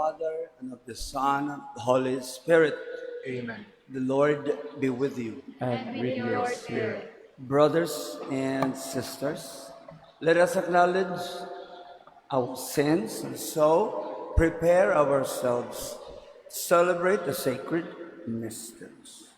Father, and of the Son, and of the Holy Spirit. Amen. The Lord be with you. And with your spirit. Brothers and sisters, let us acknowledge our sins and so prepare ourselves to celebrate the sacred mysteries.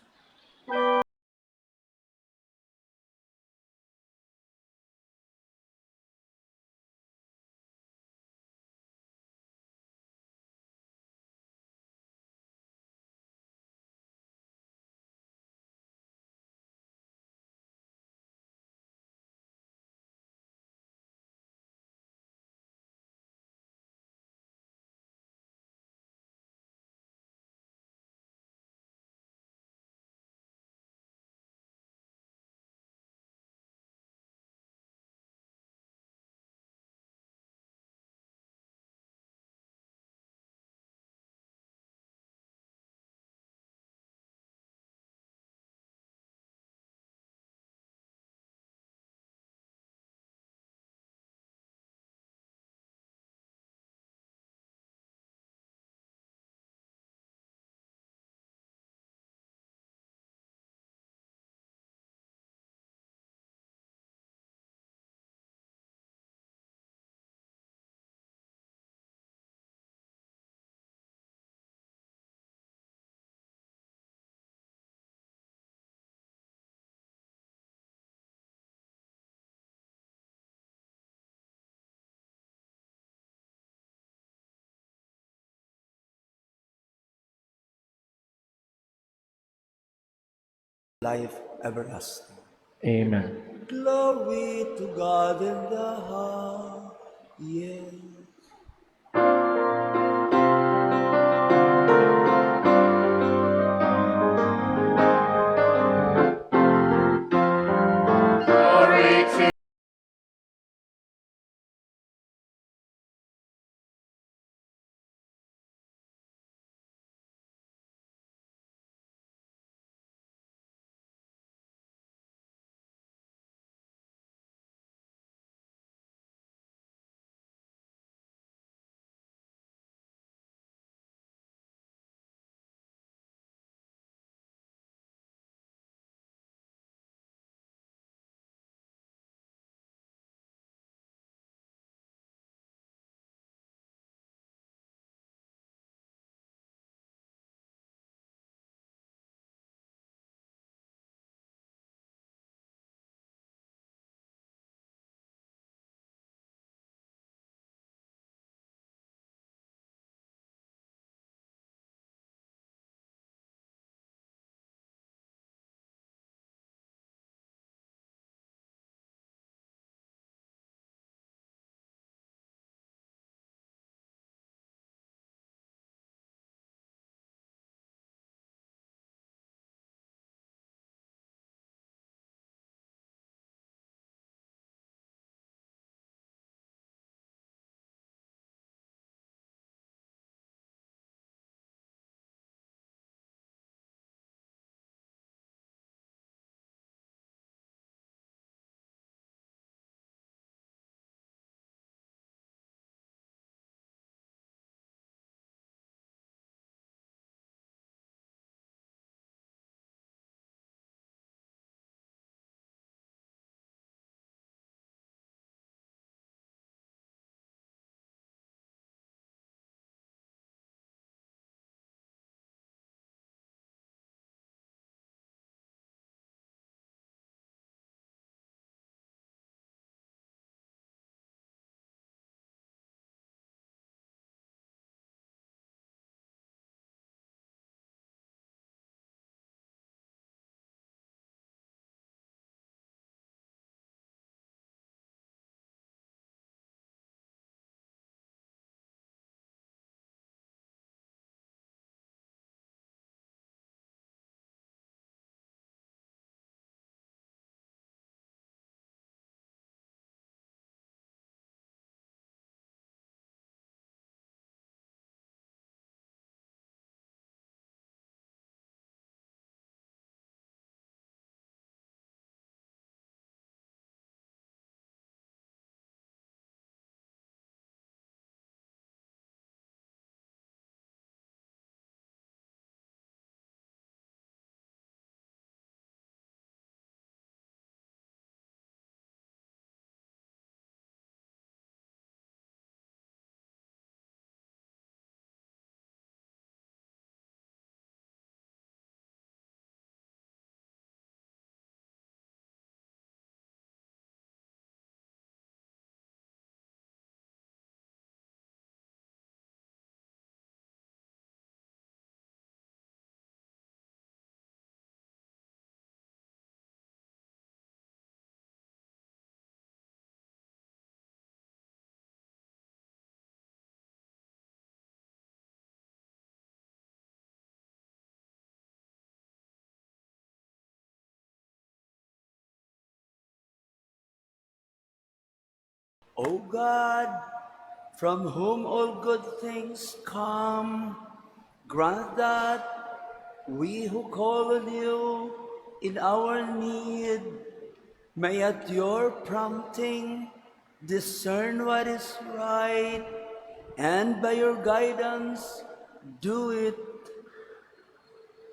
Life everlasting. Amen. Glory to God in the highest. O God, from whom all good things come, grant that we who call on you in our need may at your prompting discern what is right, and by your guidance do it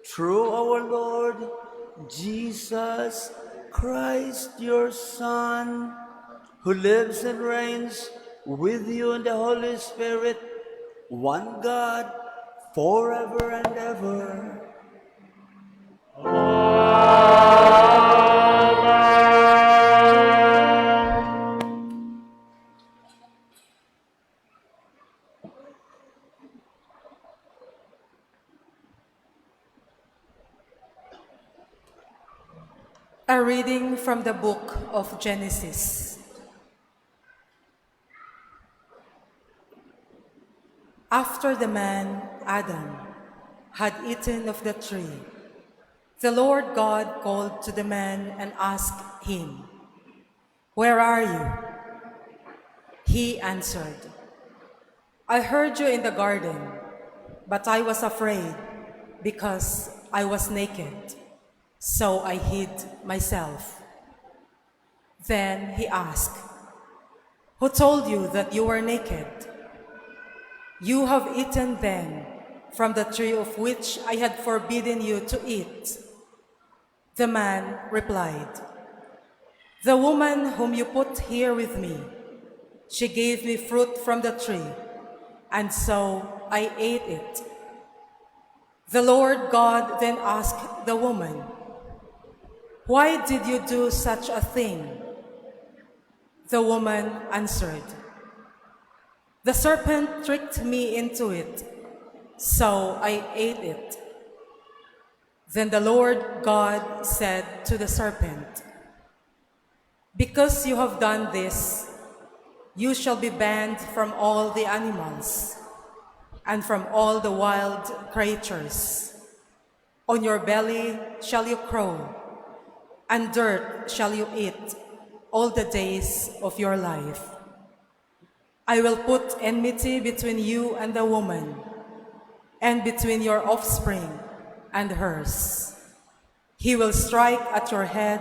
through our Lord Jesus Christ, your Son, who lives and reigns with you in the Holy Spirit, one God, forever and ever. A reading from the book of Genesis. After the man, Adam, had eaten of the tree, the Lord God called to the man and asked him, "Where are you?" He answered, "I heard you in the garden, but I was afraid because I was naked, so I hid myself." Then he asked, "Who told you that you were naked? You have eaten then from the tree of which I had forbidden you to eat." The man replied, "The woman whom you put here with me, she gave me fruit from the tree, and so I ate it." The Lord God then asked the woman, "Why did you do such a thing?" The woman answered, "The serpent tricked me into it, so I ate it." Then the Lord God said to the serpent, "Because you have done this, you shall be banned from all the animals and from all the wild creatures. On your belly shall you crawl, and dirt shall you eat all the days of your life. I will put enmity between you and the woman, and between your offspring and hers. He will strike at your head,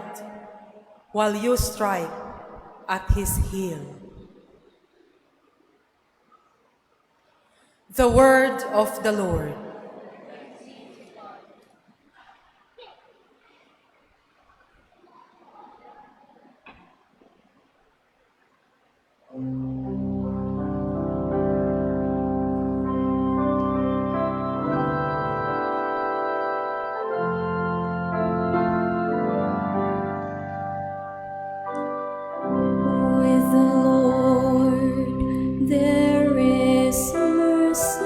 while you strike at his heel." The word of the Lord. With the Lord there is mercy.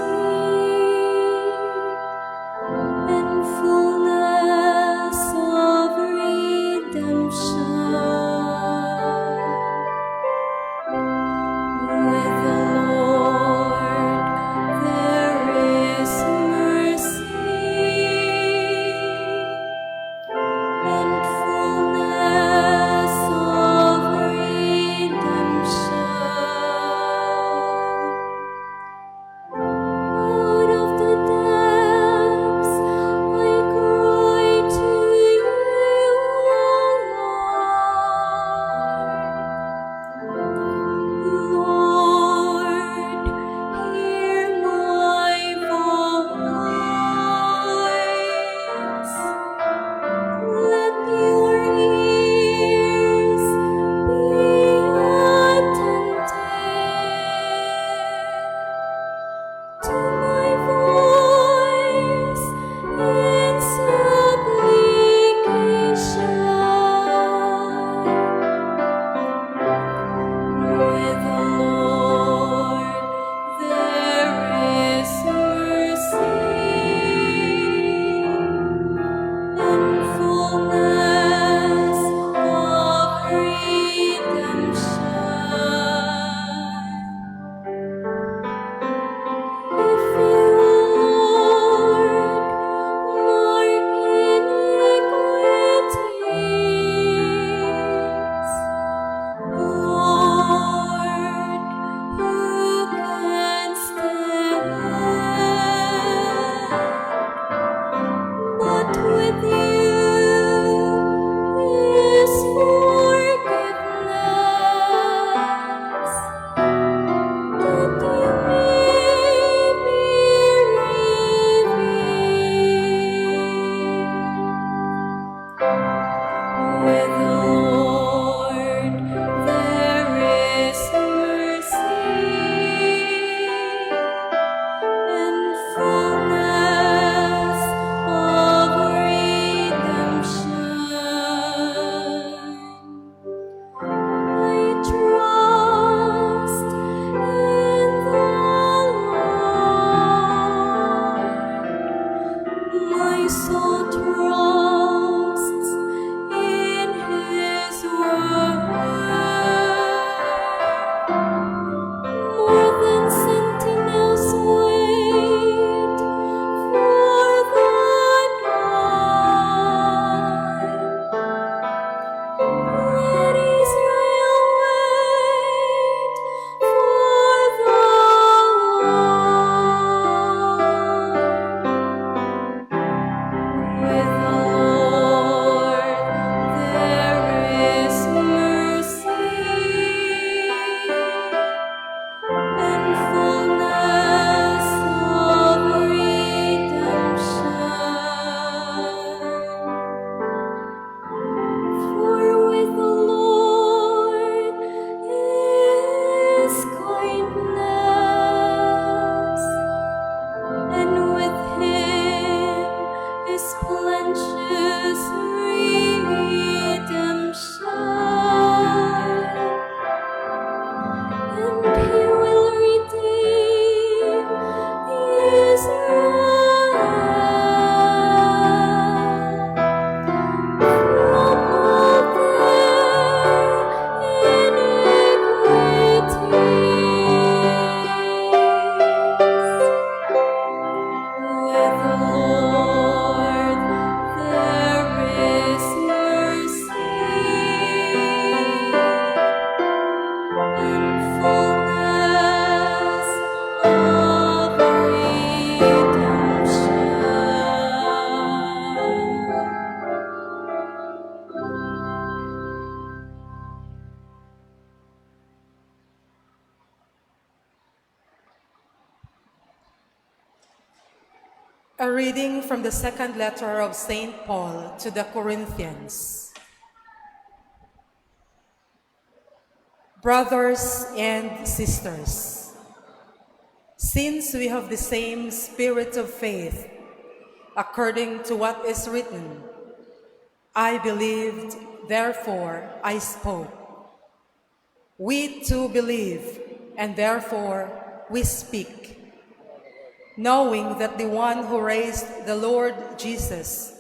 He will redeem Israel from all their iniquities. With the Lord there is mercy and fullness of redemption. A reading from the second letter of St. Paul to the Corinthians. Brothers and sisters, since we have the same spirit of faith, according to what is written, I believed, therefore I spoke. We too believe, and therefore we speak, knowing that the one who raised the Lord Jesus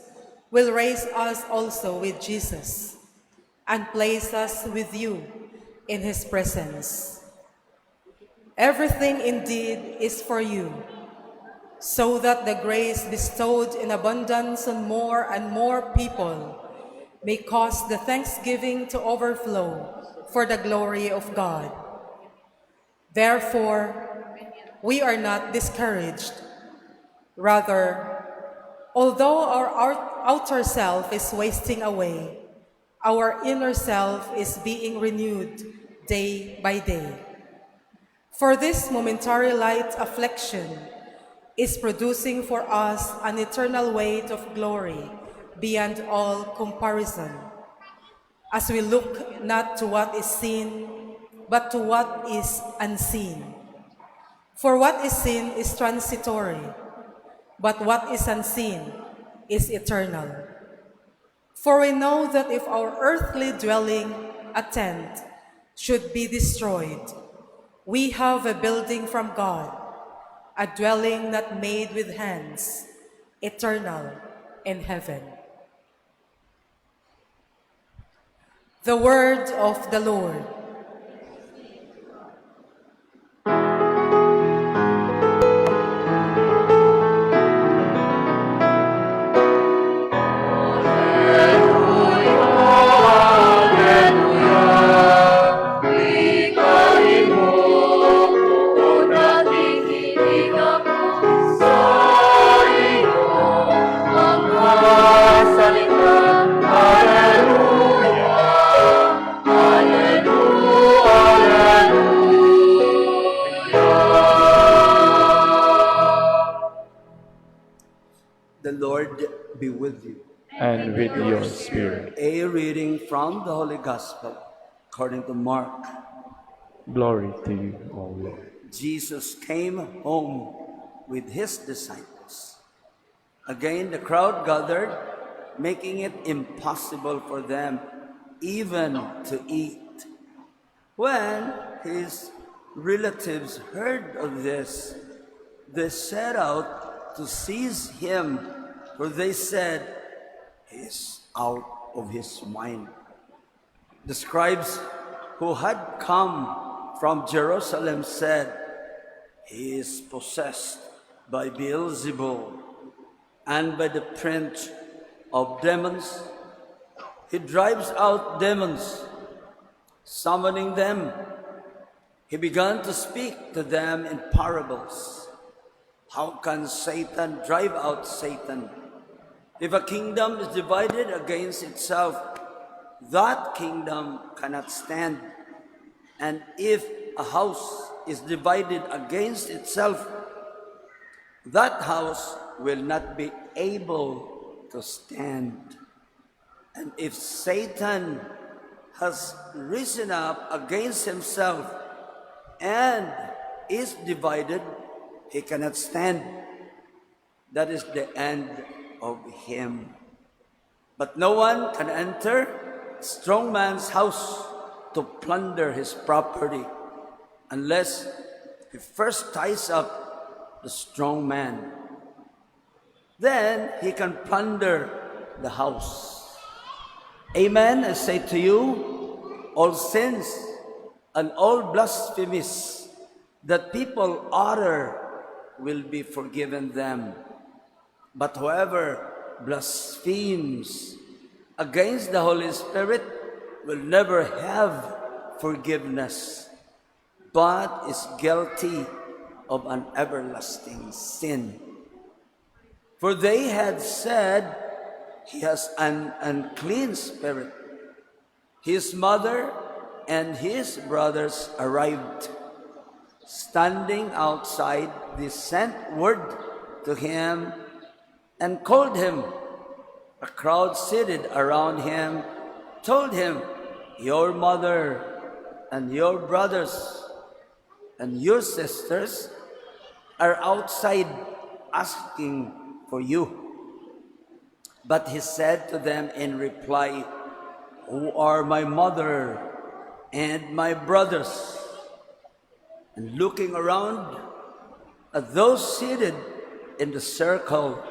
will raise us also with Jesus and place us with you in his presence. Everything indeed is for you, so that the grace bestowed in abundance on more and more people may cause the thanksgiving to overflow for the glory of God. Therefore, we are not discouraged. Rather, although our outer self is wasting away, our inner self is being renewed day by day. For this momentary light affliction is producing for us an eternal weight of glory beyond all comparison, as we look not to what is seen, but to what is unseen. For what is seen is transitory, but what is unseen is eternal. For we know that if our earthly dwelling, a tent, should be destroyed, we have a building from God, a dwelling not made with hands, eternal in heaven. The word of the Lord. The Lord be with you. And with your spirit. A reading from the Holy Gospel according to Mark. Glory to you, O Lord. Jesus came home with his disciples. Again, the crowd gathered, making it impossible for them even to eat. When his relatives heard of this, they set out to seize him, for they said, "He is out of his mind." The scribes who had come from Jerusalem said, "He is possessed by Beelzebul, and by the prince of demons he drives out demons." Summoning them, he began to speak to them in parables. How can Satan drive out Satan? If a kingdom is divided against itself, that kingdom cannot stand. And if a house is divided against itself, that house will not be able to stand. And if Satan has risen up against himself and is divided, he cannot stand. That is the end of him. But no one can enter a strong man's house to plunder his property unless he first ties up the strong man. Then he can plunder the house. Amen, I say to you, all sins and all blasphemies that people utter will be forgiven them. But whoever blasphemes against the Holy Spirit will never have forgiveness, but is guilty of an everlasting sin. For they had said, he has an unclean spirit. His mother and his brothers arrived. Standing outside, they sent word to him and called him. A crowd seated around him told him, your mother and your brothers and your sisters are outside asking for you. But he said to them in reply, who are my mother and my brothers? And looking around at those seated in the circle,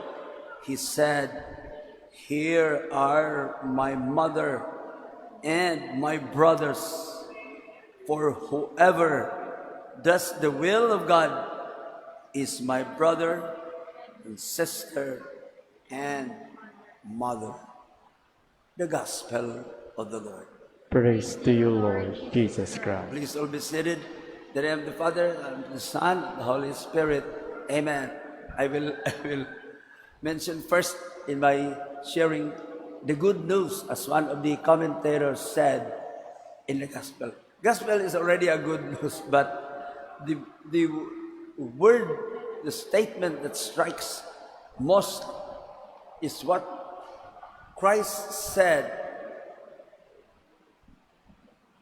he said, here are my mother and my brothers. For whoever does the will of God is my brother and sister and mother. The Gospel of the Lord. Praise to you, Lord Jesus Christ. Please all be seated. In the name of the Father, and the Son, and the Holy Spirit. Amen. I will mention first in my sharing the good news, as one of the commentators said in the Gospel. Gospel is already a good news, but the word, the statement that strikes most is what Christ said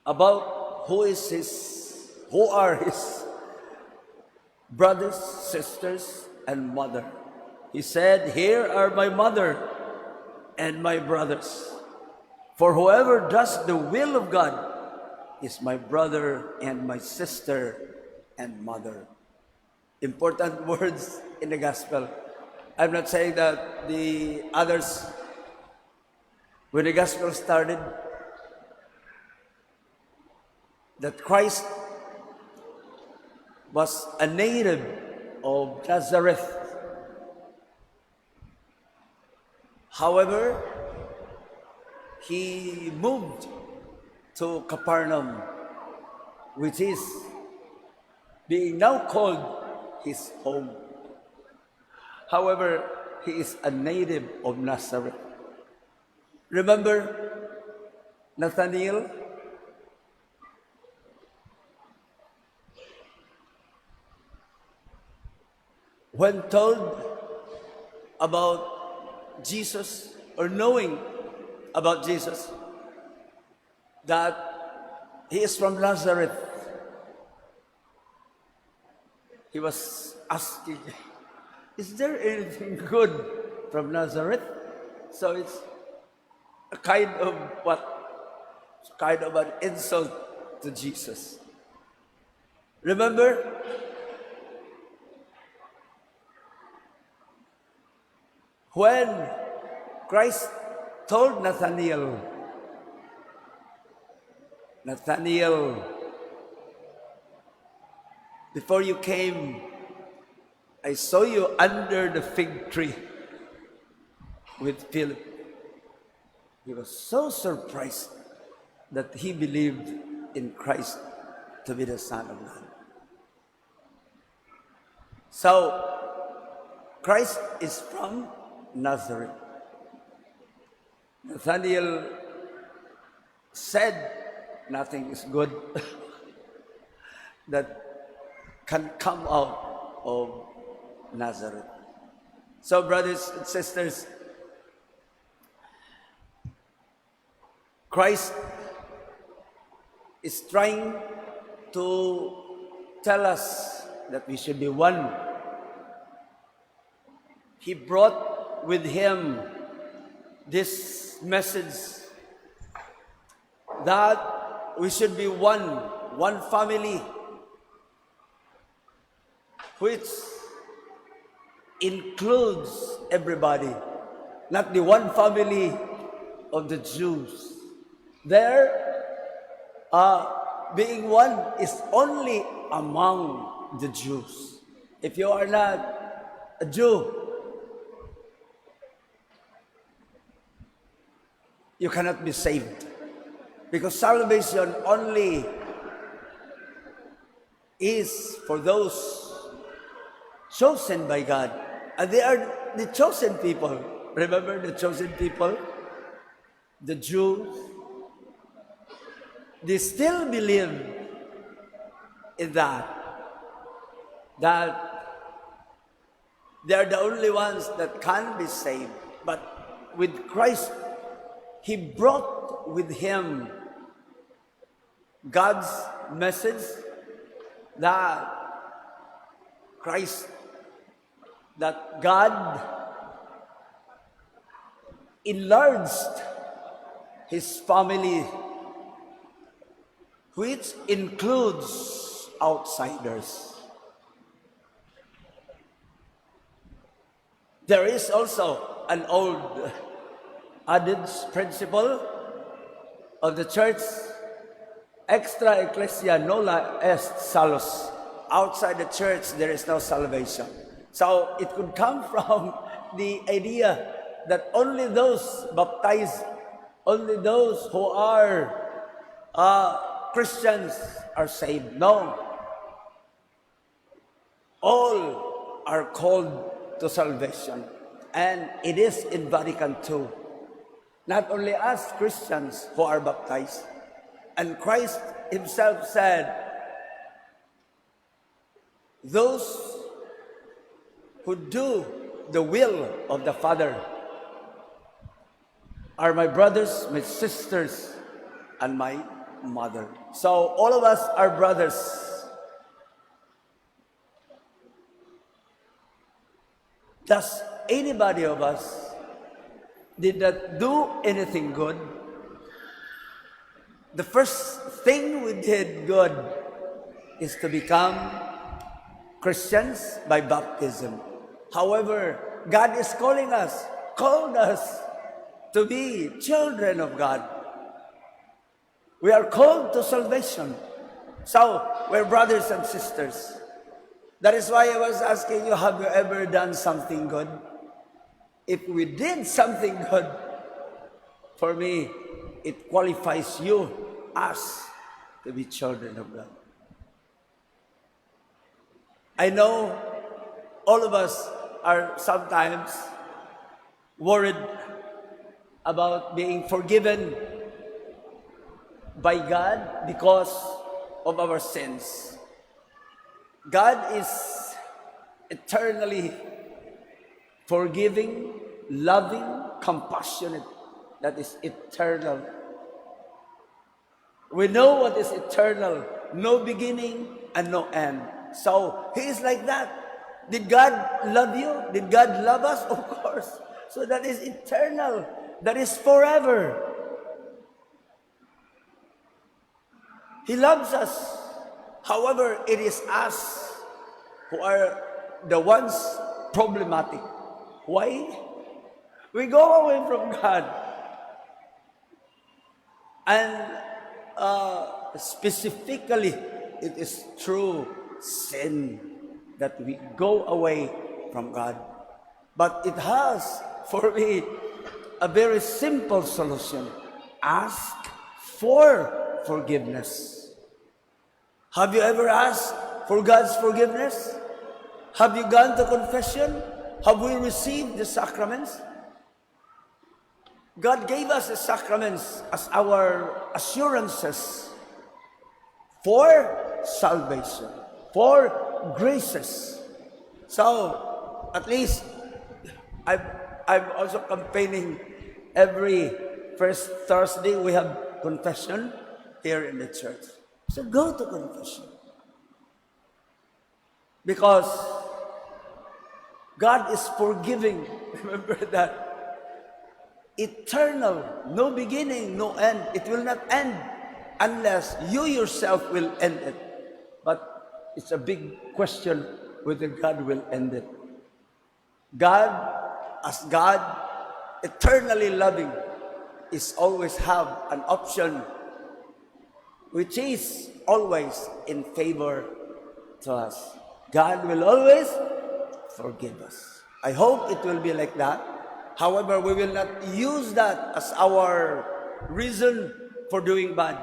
about who are his brothers, sisters, and mother. He said, here are my mother and my brothers. For whoever does the will of God is my brother and my sister and mother. Important words in the Gospel. I'm not saying that the others, when the Gospel started, that Christ was a native of Nazareth. However, he moved to Capernaum, which is being now called his home. However, he is a native of Nazareth. Remember Nathanael? When told about Jesus, or knowing about Jesus, that he is from Nazareth, he was asking, is there anything good from Nazareth? So it's a kind of what? It's kind of an insult to Jesus. Remember? When Christ told Nathanael, before you came, I saw you under the fig tree with Philip. He was so surprised that he believed in Christ to be the Son of God. So, Christ is from Nazareth. Nathanael said, nothing is good that can come out of Nazareth. So, brothers and sisters, Christ is trying to tell us that we should be one. He brought with him this message that we should be one family, which includes everybody, not the one family of the Jews. There, being one is only among the Jews. If you are not a Jew, you cannot be saved. Because salvation only is for those chosen by God. And they are the chosen people. Remember the chosen people? The Jews. They still believe in that they are the only ones that can be saved. But with Christ, He brought with Him God's message that God enlarged His family, which includes outsiders. There is also an old adage principle of the church, extra ecclesia nulla est salus. Outside the church, there is no salvation. So it could come from the idea that only those baptized, only those who are Christians are saved. No. All are called to salvation. And it is in Vatican II. Not only us Christians who are baptized. And Christ Himself said, those who do the will of the Father are my brothers, my sisters, and my mother. So all of us are brothers. Does anybody of us did not do anything good? The first thing we did good is to become Christians by baptism. However, God is called us to be children of God. We are called to salvation. So, we're brothers and sisters. That is why I was asking you, have you ever done something good? If we did something good, for me, it qualifies you, us, to be children of God. I know all of us are sometimes worried about being forgiven by God because of our sins. God is eternally forgiving, loving, compassionate. That is eternal. We know what is eternal, no beginning and no end. So, He is like that. Did God love you? Did God love us? Of course. So that is eternal. That is forever. He loves us. However, it is us who are the ones problematic. Why? We go away from God. And specifically, it is through sin that we go away from God. But it has, for me, a very simple solution. Ask for forgiveness. Have you ever asked for God's forgiveness? Have you gone to confession? Have we received the sacraments? God gave us the sacraments as our assurances for salvation, for graces. So, at least, I'm also campaigning every first Thursday we have confession here in the church. So go to confession. Because God is forgiving. Remember that. Eternal, no beginning, no end. It will not end unless you yourself will end it. But it's a big question whether God will end it. God, as God, eternally loving, is always have an option which is always in favor to us. God will always forgive us. I hope it will be like that. However, we will not use that as our reason for doing bad.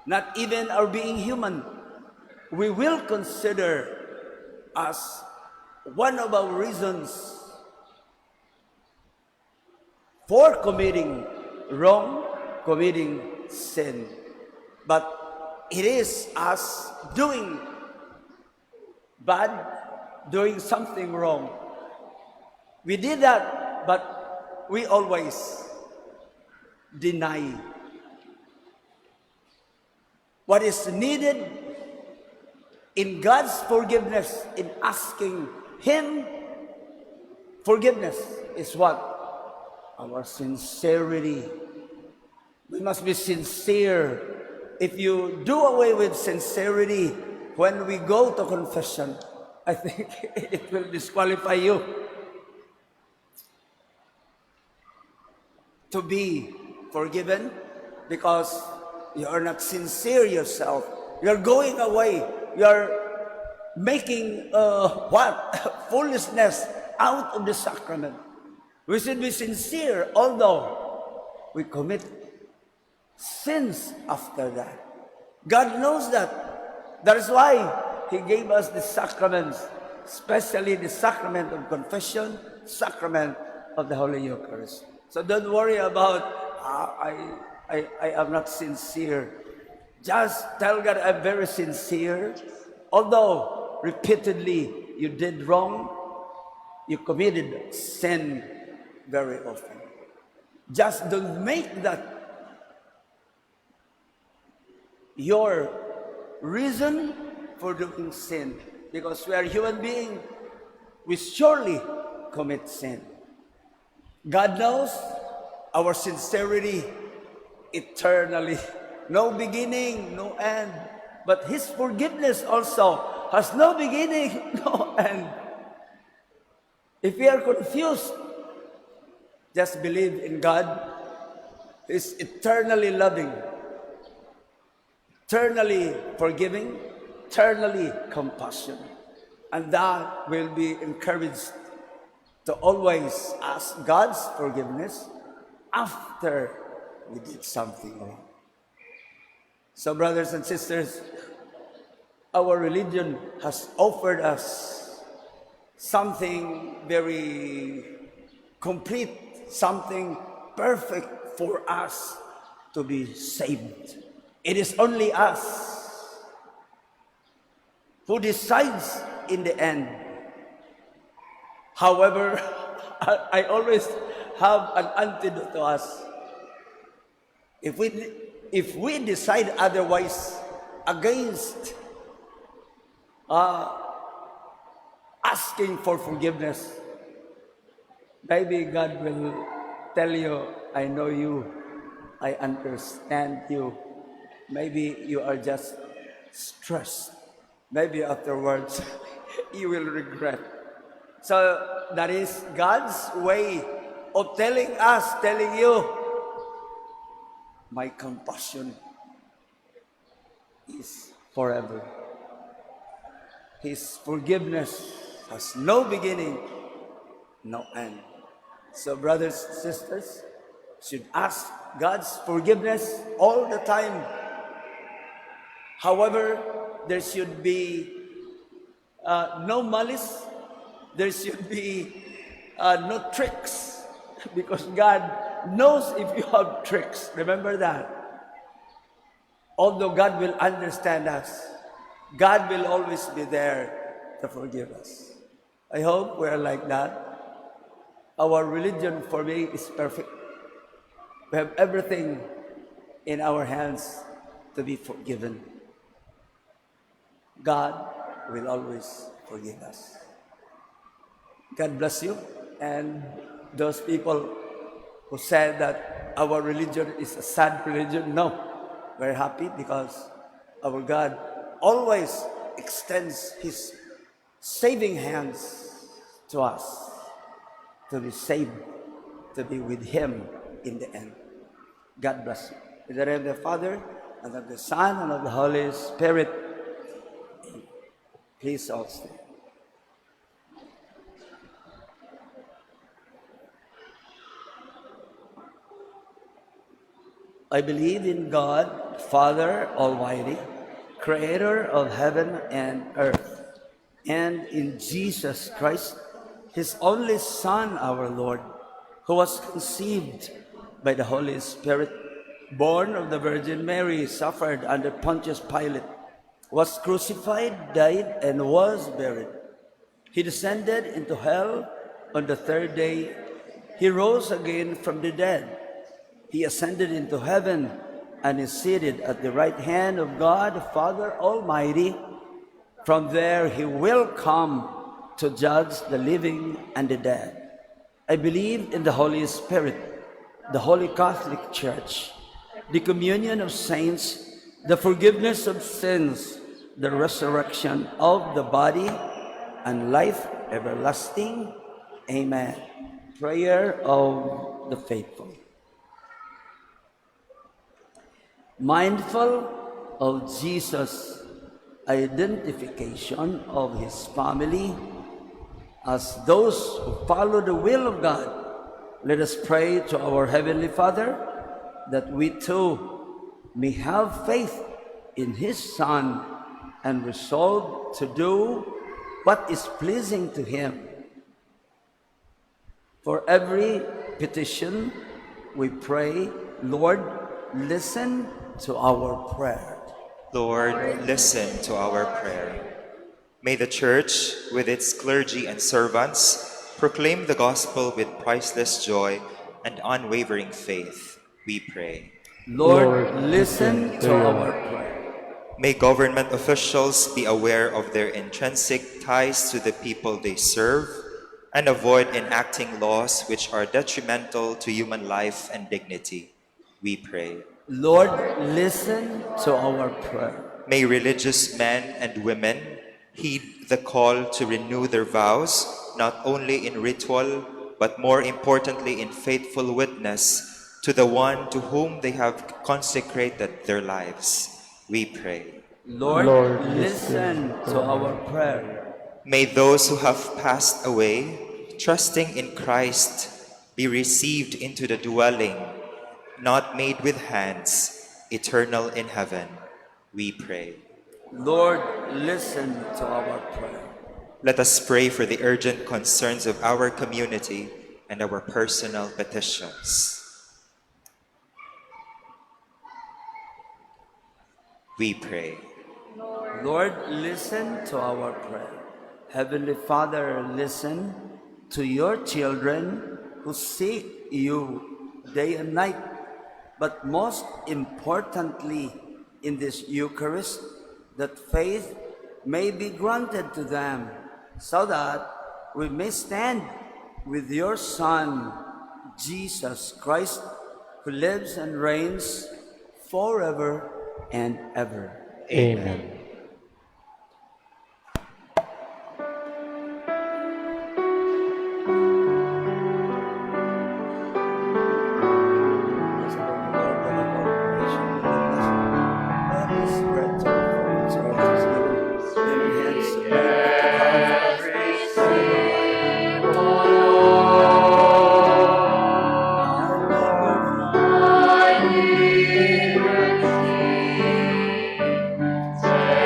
Not even our being human. We will consider as one of our reasons for committing wrong, committing sin. But it is us doing bad, doing something wrong. We did that, but we always deny. What is needed in God's forgiveness, in asking Him forgiveness, is what? Our sincerity. We must be sincere. If you do away with sincerity when we go to confession, I think it will disqualify you to be forgiven because you are not sincere yourself. You're going away. You're making foolishness out of the sacrament. We should be sincere, although we commit sins after that. God knows that. That is why He gave us the sacraments, especially the sacrament of confession, sacrament of the Holy Eucharist. So don't worry about, I am not sincere. Just tell God, I'm very sincere. Although repeatedly you did wrong, you committed sin very often. Just don't make that your reason for doing sin. Because we are human beings, we surely commit sin. God knows our sincerity eternally. No beginning, no end. But His forgiveness also has no beginning, no end. If we are confused, just believe in God. He is eternally loving, eternally forgiving, eternally compassionate. And that will be encouraged to always ask God's forgiveness after we did something wrong. So, brothers and sisters, our religion has offered us something very complete, something perfect for us to be saved. It is only us who decides in the end. However, I always have an antidote to us. If we decide otherwise, against asking for forgiveness, maybe God will tell you, I know you, I understand you. Maybe you are just stressed. Maybe afterwards you will regret. So that is God's way of telling us, telling you, my compassion is forever. His forgiveness has no beginning, no end. So brothers and sisters should ask God's forgiveness all the time. However, there should be no malice. There should be no tricks, because God knows if you have tricks. Remember that. Although God will understand us, God will always be there to forgive us. I hope we are like that. Our religion for me is perfect. We have everything in our hands to be forgiven. God will always forgive us. God bless you. And those people who said that our religion is a sad religion, no. We're happy because our God always extends His saving hands to us to be saved, to be with Him in the end. God bless you. In the name of the Father, and of the Son, and of the Holy Spirit. Please all stand. I believe in God, Father Almighty, Creator of heaven and earth, and in Jesus Christ, His only Son, our Lord, who was conceived by the Holy Spirit, born of the Virgin Mary, suffered under Pontius Pilate, was crucified, died, and was buried. He descended into hell on the third day. He rose again from the dead. He ascended into heaven and is seated at the right hand of God, Father Almighty. From there He will come to judge the living and the dead. I believe in the Holy Spirit, the Holy Catholic Church, the communion of saints, the forgiveness of sins, the resurrection of the body, and life everlasting. Amen. Prayer of the faithful. Mindful of Jesus' identification of His family as those who follow the will of God, let us pray to our Heavenly Father that we too may have faith in His Son and resolve to do what is pleasing to Him. For every petition we pray, Lord, listen to our prayer. Lord, listen to our prayer. May the Church, with its clergy and servants, proclaim the gospel with priceless joy and unwavering faith, we pray. Lord, listen to our prayer. May government officials be aware of their intrinsic ties to the people they serve and avoid enacting laws which are detrimental to human life and dignity, we pray. Lord, listen to our prayer. May religious men and women heed the call to renew their vows, not only in ritual, but more importantly in faithful witness to the one to whom they have consecrated their lives. We pray. Lord, listen to our prayer. May those who have passed away, trusting in Christ, be received into the dwelling not made with hands, eternal in heaven, we pray. Lord, listen to our prayer. Let us pray for the urgent concerns of our community and our personal petitions. We pray. Lord, listen to our prayer. Heavenly Father, listen to your children who seek you day and night, but most importantly in this Eucharist, that faith may be granted to them, so that we may stand with your Son, Jesus Christ, who lives and reigns forever and ever. Amen. I live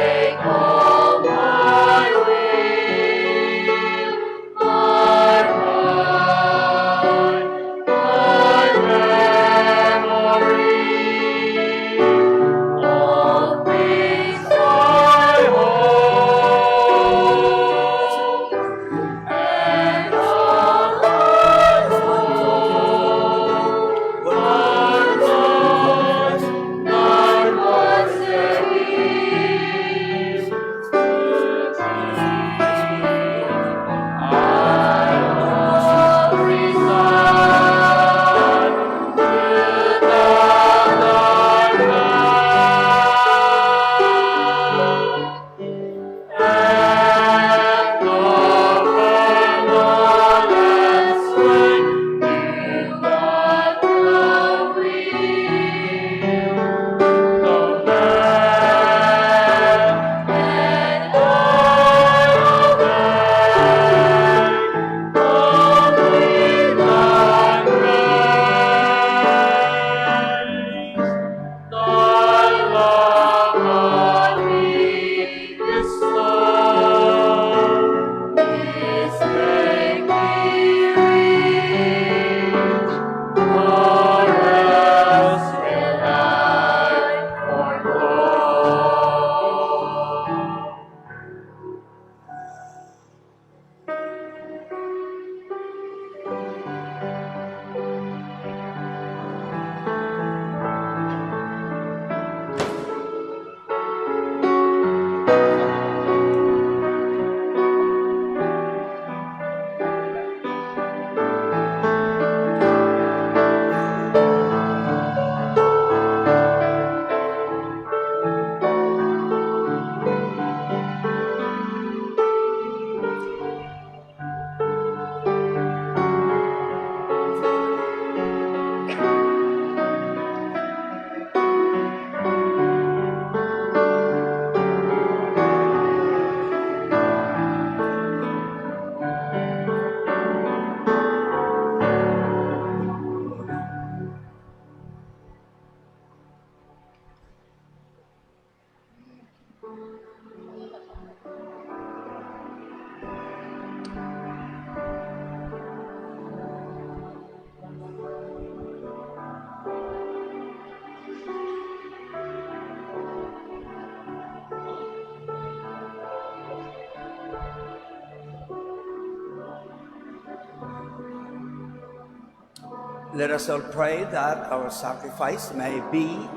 Let us all pray that our sacrifice may be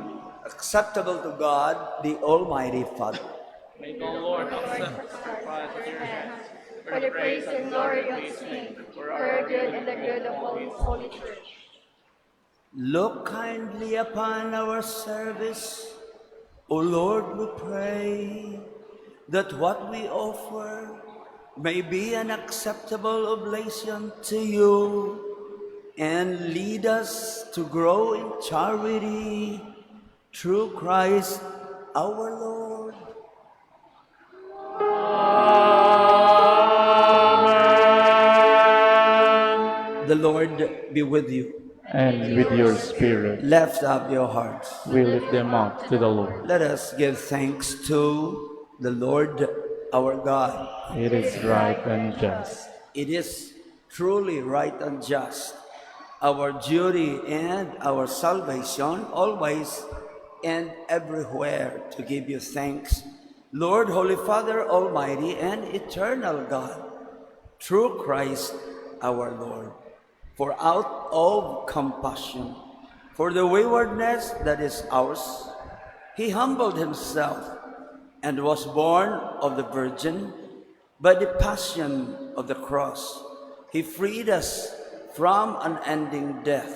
acceptable to God, the Almighty Father. May the Lord accept the sacrifice at your hands For the praise and glory of His name, for our good and the good of all His holy church. Look kindly upon our service, O Lord, we pray, that what we offer may be an acceptable oblation to you, and lead us to grow in charity through Christ our Lord. The Lord be with you. And with your spirit, Lift up your hearts. we lift them up to the Lord. Let us give thanks to the Lord our God. It is right and just. It is truly right and just, our duty and our salvation, always and everywhere, to give you thanks, Lord, Holy Father, Almighty and eternal God, through Christ our Lord. For out of compassion for the waywardness that is ours, He humbled Himself and was born of the Virgin. By the passion of the cross, He freed us from unending death,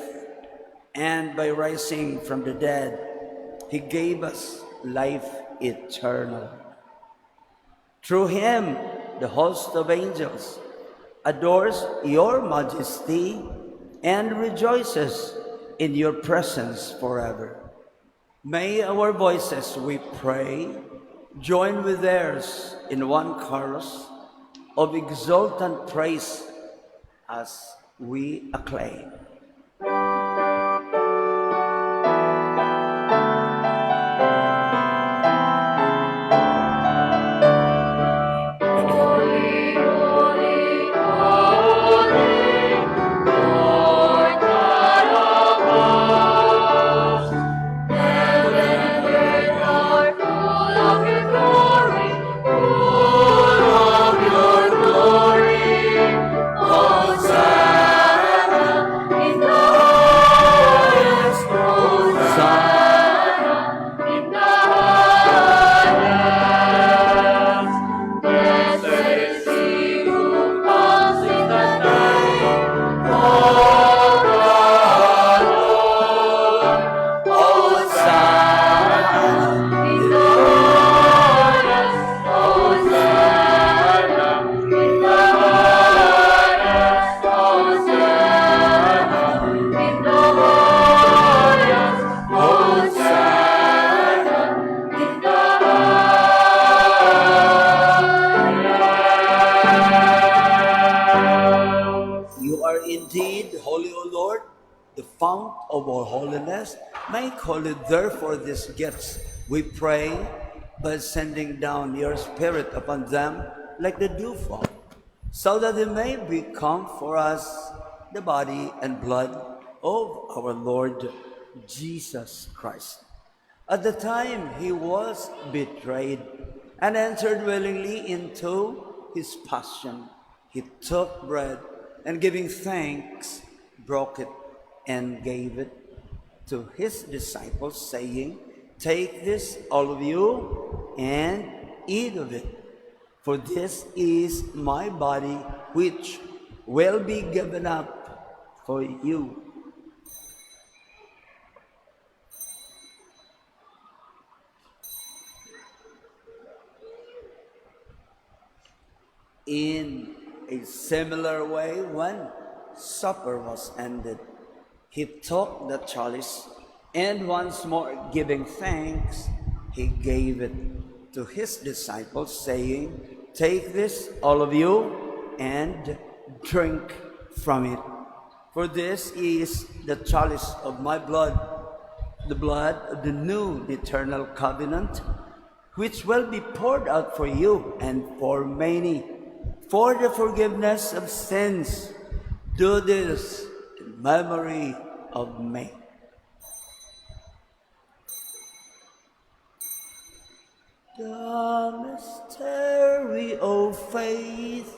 and by rising from the dead, He gave us life eternal. Through Him, the host of angels adores your majesty and rejoices in your presence forever. May our voices, we pray, join with theirs in one chorus of exultant praise as we acclaim. Indeed, holy, O Lord, the fount of all holiness, make holy therefore these gifts, we pray, by sending down your Spirit upon them like the dewfall, so that they may become for us the body and blood of our Lord Jesus Christ. At the time He was betrayed and entered willingly into His passion, He took bread, and giving thanks, broke it and gave it to His disciples, saying, "Take this, all of you, and eat of it, for this is my body, which will be given up for you." In a similar way, when supper was ended, He took the chalice, and once more giving thanks, He gave it to His disciples, saying, "Take this, all of you, and drink from it. For this is the chalice of my blood, the blood of the new eternal covenant, which will be poured out for you and for many, for the forgiveness of sins. Do this in memory of me." The mystery of faith.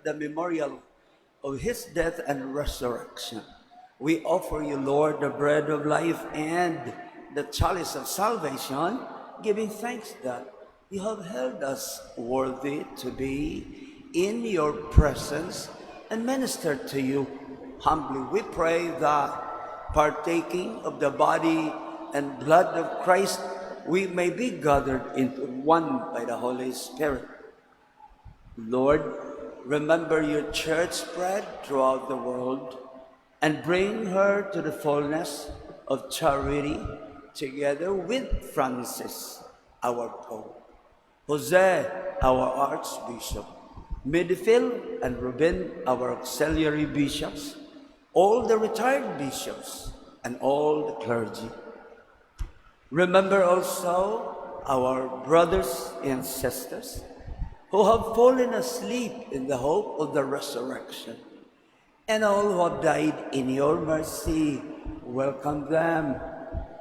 the memorial of his death and resurrection, we offer you, Lord, the bread of life and the chalice of salvation, giving thanks that you have held us worthy to be in your presence and minister to you. Humbly we pray that, partaking of the body and blood of Christ, we may be gathered into one by the Holy Spirit. Lord, remember your church spread throughout the world and bring her to the fullness of charity together with Francis, our Pope, Jose, our Archbishop, Medifil and Ruben, our auxiliary bishops, all the retired bishops, and all the clergy. Remember also our brothers and sisters who have fallen asleep in the hope of the resurrection, and all who have died in your mercy. Welcome them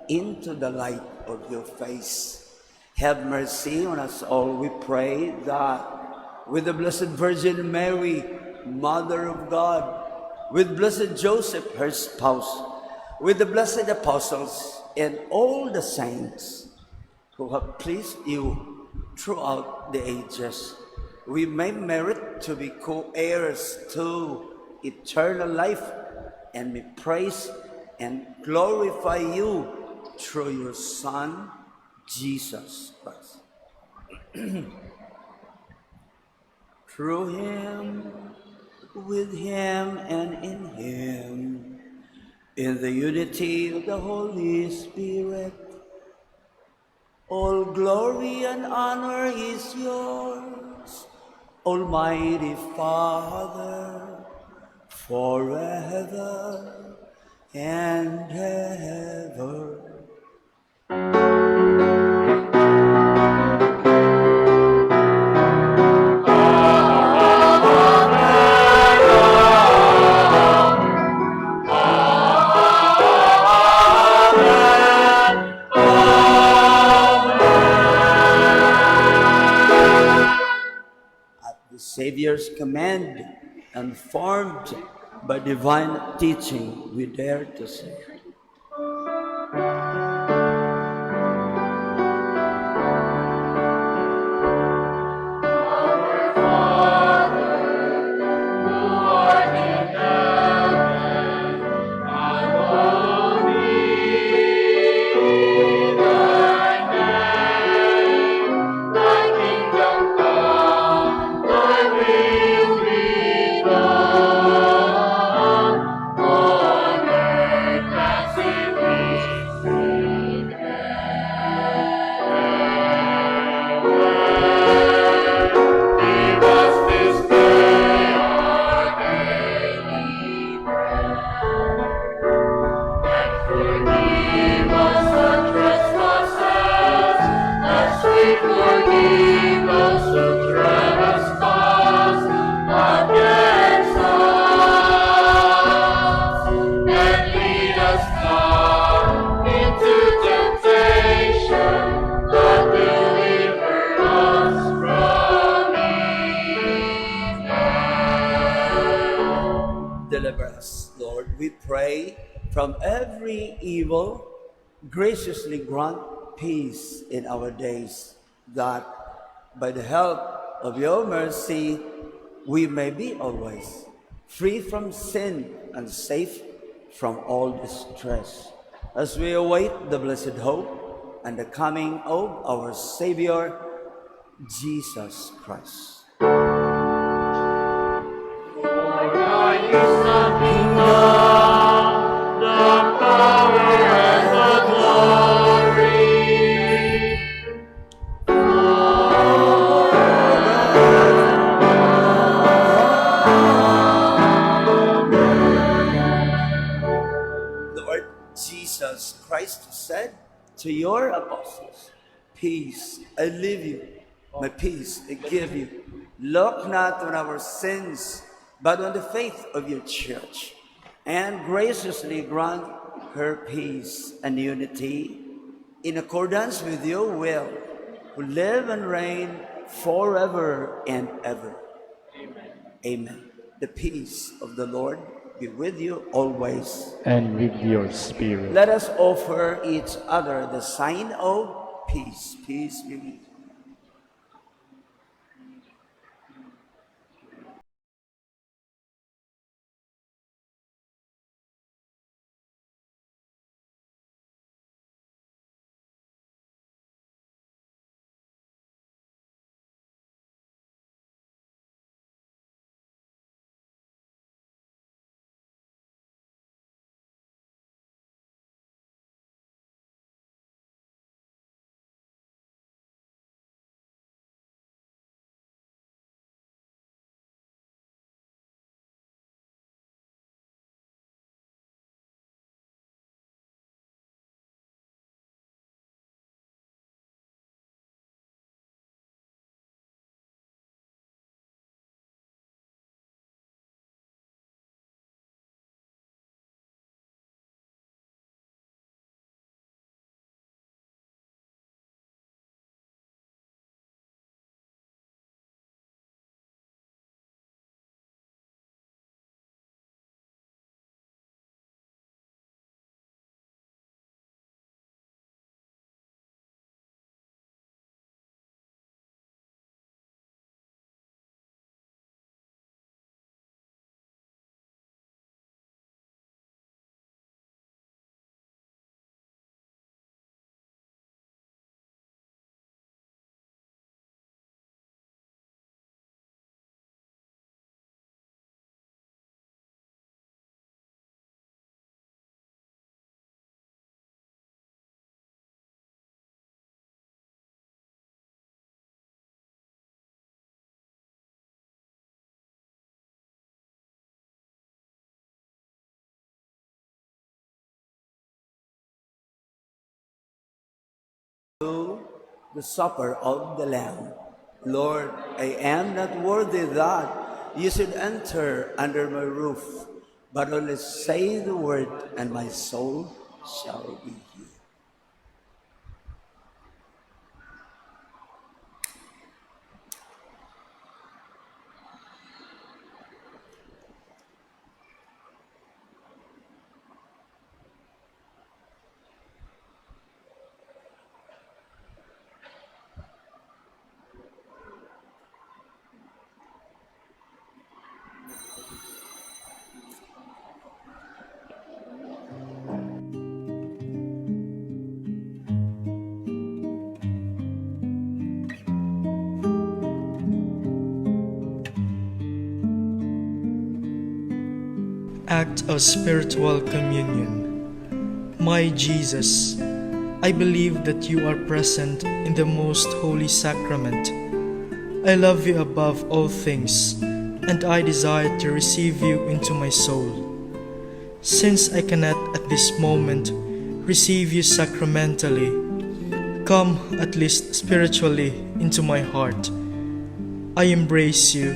into the light of your face. Have mercy on us all, we pray, that with the Blessed Virgin Mary, Mother of God, with Blessed Joseph, her spouse, with the blessed apostles and all the saints who have pleased you throughout the ages, we may merit to be co-heirs to eternal life, and may praise and glorify you through your Son, Jesus Christ. Through him, with him, and in him, in the unity of the Holy Spirit, all glory and honor is yours, Almighty Father, forever and ever. Savior's command, and formed by divine teaching, we dare to say, deliver us, Lord, we pray, from every evil. Graciously grant peace in our days, that by the help of your mercy we may be always free from sin and safe from all distress, as we await the blessed hope and the coming of our Savior, Jesus Christ. Jesus Christ said to your apostles, "Peace I leave you, my peace I give you. Look not on our sins, but on the faith of your church, and graciously grant her peace and unity in accordance with your will, who live and reign forever and ever." Amen. Amen. The peace of the Lord be with you always. And with your spirit. Let us offer each other the sign of peace. Peace be with you. The supper of the Lamb. Lord, I am not worthy that you should enter under my roof, but only say the word, and my soul shall be healed. Act of Spiritual Communion. My Jesus, I believe that you are present in the most holy sacrament. I love you above all things, and I desire to receive you into my soul. Since I cannot at this moment receive you sacramentally, come at least spiritually into my heart. I embrace you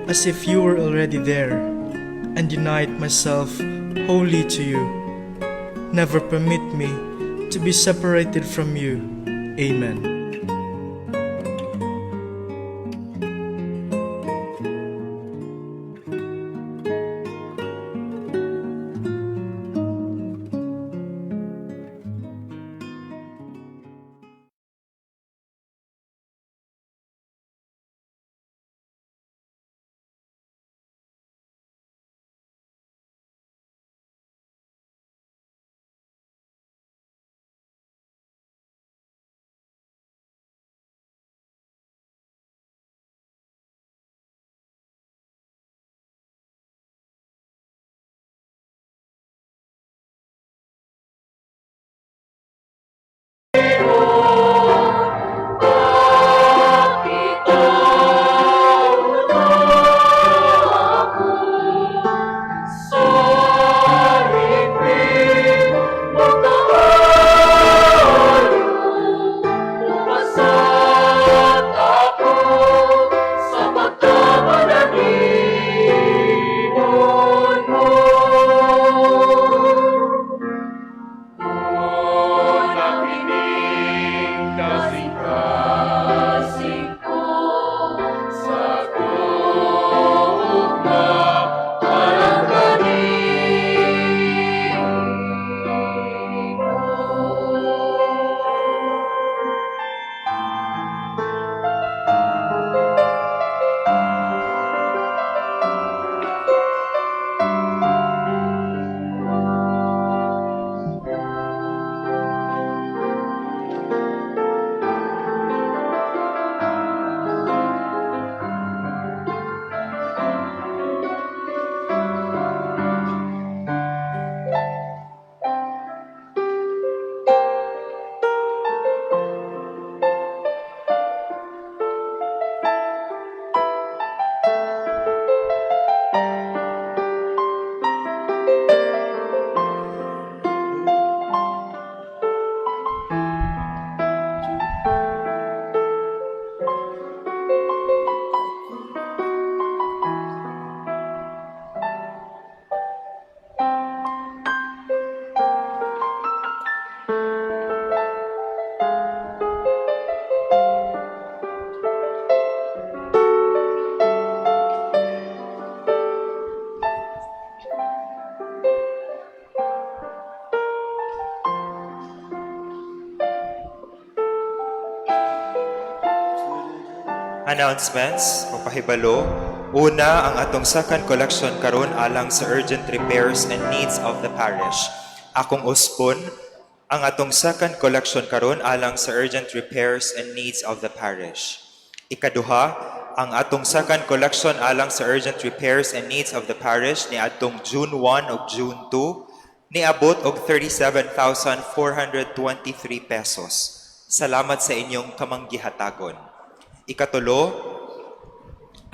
as if you were already there, and unite myself wholly to you. Never permit me to be separated from you. Amen. Announcements o pahibalo. Una, ang atong second collection karon alang sa urgent repairs and needs of the parish. Akong uspon, ang atong second collection karon alang sa urgent repairs and needs of the parish. Ikaduha, ang atong second collection alang sa urgent repairs and needs of the parish ni atong June 1 ug June 2 niabot og 37,423 pesos. Salamat sa inyong kamanggihatagon. Ikatulo,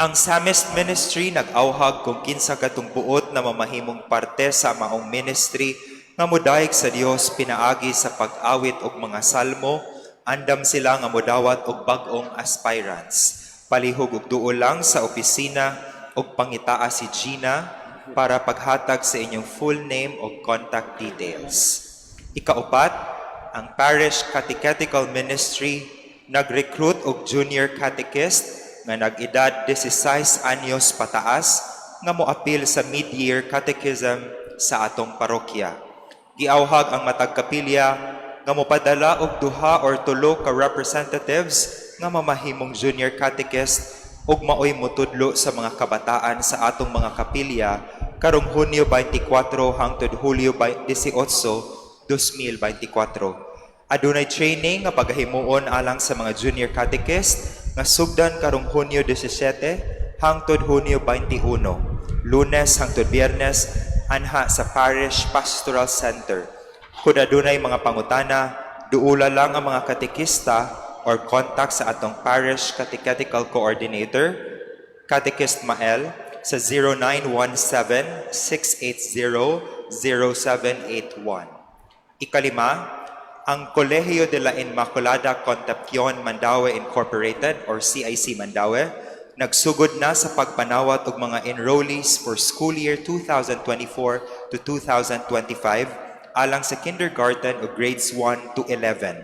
ang Samist Ministry nag-auhag kung kinsa katong buot na mamahimong parte sa maong ministry nga mudayeg sa Dios pinaagi sa pag-awit og mga salmo, andam sila nga mudawat og bag-ong aspirants. Palihog og duol lang sa opisina og pangitaa si Gina para paghatag sa inyong full name o contact details. Ikaupat, ang Parish Catechetical Ministry nag-recruit og junior catechist nga nag-edad 16 anyos pataas nga moapil sa mid-year catechism sa atong parokya. Giauhag ang matag kapilya nga mopadala og 2 or 3 ka representatives nga mamahimong junior catechist ug maoy motudlo sa mga kabataan sa atong mga kapilya karong Hunyo 24 hangtod Hulyo 18, 2024. Adunay training nga paghimuon alang sa mga junior catechist nga sugdan karong Hunyo 17 hangtod Hunyo 21, Lunes hangtod Biyernes anha sa Parish Pastoral Center. Kung adunay mga pangutana, duula lang ang mga katekista or contact sa atong Parish Catechetical Coordinator, Catechist Mael, sa 0917-680-0781. Ikalima, ang Colegio de la Inmaculada Concepcion Mandaue Incorporated or CIC Mandaue nagsugod na sa pagpanawat og mga enrollees for school year 2024 to 2025 alang sa kindergarten o grades 1 to 11.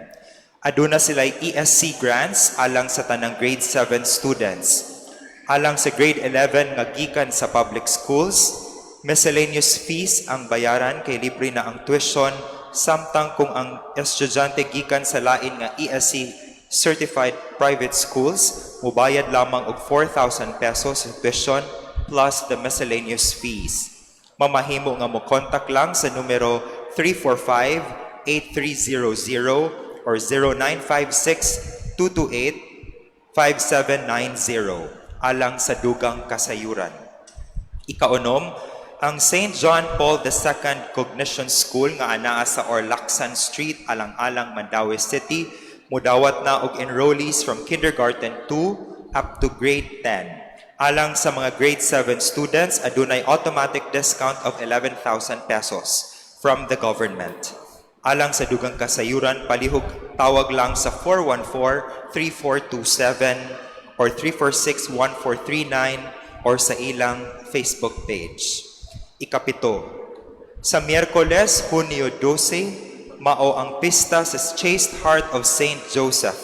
Aduna sila'y ESC grants alang sa tanang grade 7 students. Alang sa grade 11 nga gikan sa public schools, miscellaneous fees ang bayaran kay libre na ang tuition samtang kung ang estudyante gikan sa lain nga ESC certified private schools mubayad lamang og 4,000 pesos sa tuition plus the miscellaneous fees. Mamahimo nga mo contact lang sa numero 345-8300 or 0956-228-5790 alang sa dugang kasayuran. Ikaunom, ang St. John Paul II Cognition School nga anaa sa Orlacsan Street, alang-alang Mandaue City, mudawat na og enrollees from kindergarten 2 up to grade 10. Alang sa mga grade 7 students, adunay automatic discount of 11,000 pesos from the government. Alang sa dugang kasayuran, palihog tawag lang sa 414-3427 or 346-1439 or sa ilang Facebook page. Ikapito, sa Miyerkules, Hunyo 12, mao ang pista sa Chaste Heart of Saint Joseph.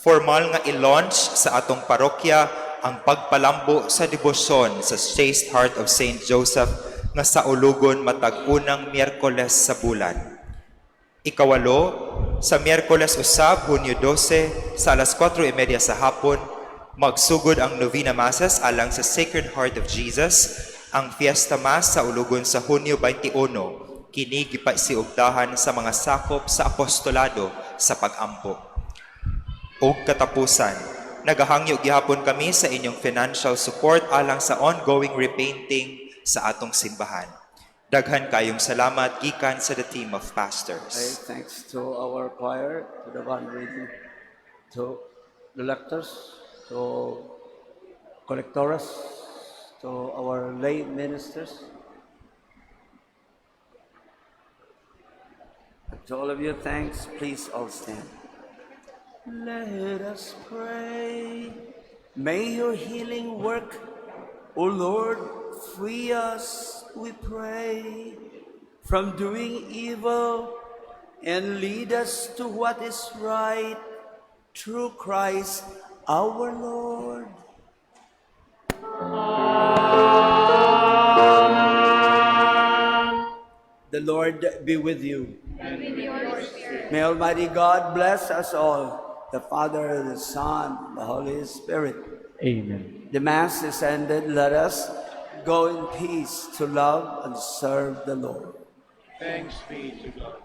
Formal nga i-launch sa atong parokya ang pagpalambo sa debosyon sa Chaste Heart of Saint Joseph nga sa ulugon matag unang Miyerkules sa bulan. Ikawalo, sa Miyerkules usab, Hunyo 12, sa alas 4:30 sa hapon, magsugod ang Novena Masses alang sa Sacred Heart of Jesus. Ang Fiesta Mass sa ulugon sa Hunyo 21, kini gipaisiugdahan sa mga sakop sa apostolado sa pag-ampo. O katapusan, nagahangyo gihapon kami sa inyong financial support alang sa ongoing repainting sa atong simbahan. Daghan kayong salamat gikan sa the team of pastors. Okay, thanks to our choir, to the band reading, to the lectors, to collectors, to our lay ministers. To all of you, thanks. Please all stand. Let us pray. May your healing work, O Lord, free us, we pray, from doing evil and lead us to what is right through Christ our Lord. The Lord be with you. And with your spirit. May Almighty God bless us all, the Father, the Son, the Holy Spirit. Amen. The Mass is ended. Let us go in peace to love and serve the Lord. Thanks be to God.